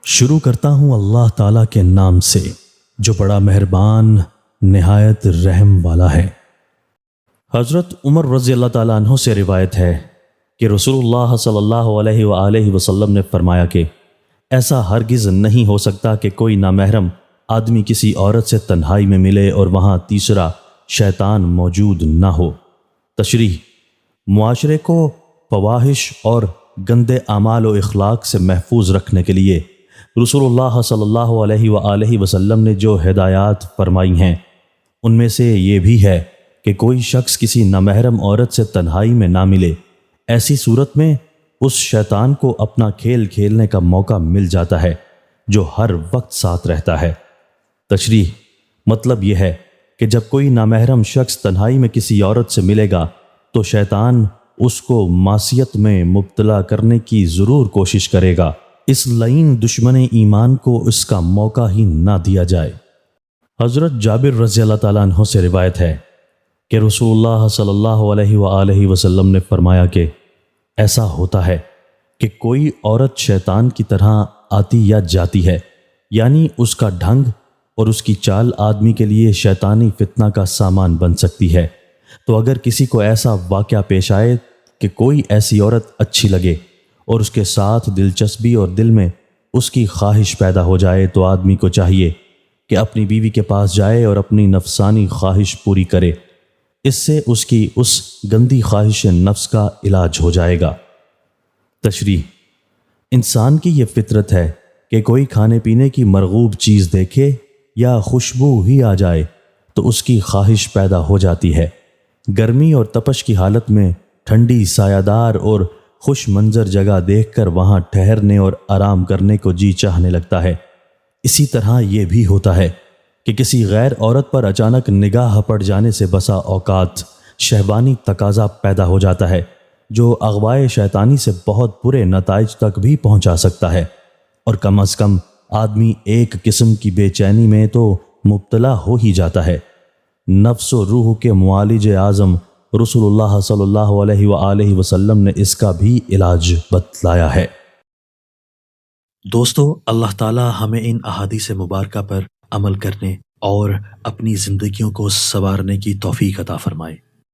شروع کرتا ہوں اللہ تعالیٰ کے نام سے جو بڑا مہربان نہایت رحم والا ہے۔ حضرت عمر رضی اللہ تعالیٰ عنہ سے روایت ہے کہ رسول اللہ صلی اللہ علیہ وآلہ وسلم نے فرمایا کہ ایسا ہرگز نہیں ہو سکتا کہ کوئی نامحرم آدمی کسی عورت سے تنہائی میں ملے اور وہاں تیسرا شیطان موجود نہ ہو۔ تشریح: معاشرے کو فواحش اور گندے اعمال و اخلاق سے محفوظ رکھنے کے لیے رسول اللہ صلی اللہ علیہ وآلہ وسلم نے جو ہدایات فرمائی ہیں ان میں سے یہ بھی ہے کہ کوئی شخص کسی نامحرم عورت سے تنہائی میں نہ ملے۔ ایسی صورت میں اس شیطان کو اپنا کھیل کھیلنے کا موقع مل جاتا ہے جو ہر وقت ساتھ رہتا ہے۔ تشریح: مطلب یہ ہے کہ جب کوئی نامحرم شخص تنہائی میں کسی عورت سے ملے گا تو شیطان اس کو معصیت میں مبتلا کرنے کی ضرور کوشش کرے گا، اس لعین دشمن ایمان کو اس کا موقع ہی نہ دیا جائے۔ حضرت جابر رضی اللہ تعالیٰ عنہ سے روایت ہے کہ رسول اللہ صلی اللہ علیہ وآلہ وسلم نے فرمایا کہ ایسا ہوتا ہے کہ کوئی عورت شیطان کی طرح آتی یا جاتی ہے، یعنی اس کا ڈھنگ اور اس کی چال آدمی کے لیے شیطانی فتنہ کا سامان بن سکتی ہے۔ تو اگر کسی کو ایسا واقعہ پیش آئے کہ کوئی ایسی عورت اچھی لگے اور اس کے ساتھ دلچسپی اور دل میں اس کی خواہش پیدا ہو جائے تو آدمی کو چاہیے کہ اپنی بیوی کے پاس جائے اور اپنی نفسانی خواہش پوری کرے، اس سے اس کی اس گندی خواہش نفس کا علاج ہو جائے گا۔ تشریح: انسان کی یہ فطرت ہے کہ کوئی کھانے پینے کی مرغوب چیز دیکھے یا خوشبو ہی آ جائے تو اس کی خواہش پیدا ہو جاتی ہے۔ گرمی اور تپش کی حالت میں ٹھنڈی سایہ دار اور خوش منظر جگہ دیکھ کر وہاں ٹھہرنے اور آرام کرنے کو جی چاہنے لگتا ہے۔ اسی طرح یہ بھی ہوتا ہے کہ کسی غیر عورت پر اچانک نگاہ پڑ جانے سے بسا اوقات شہوانی تقاضا پیدا ہو جاتا ہے جو اغوائے شیطانی سے بہت برے نتائج تک بھی پہنچا سکتا ہے، اور کم از کم آدمی ایک قسم کی بے چینی میں تو مبتلا ہو ہی جاتا ہے۔ نفس و روح کے معالج اعظم رسول اللہ صلی اللہ علیہ وآلہ وسلم نے اس کا بھی علاج بتلایا ہے۔ دوستو، اللہ تعالی ہمیں ان احادیث مبارکہ پر عمل کرنے اور اپنی زندگیوں کو سنوارنے کی توفیق عطا فرمائے۔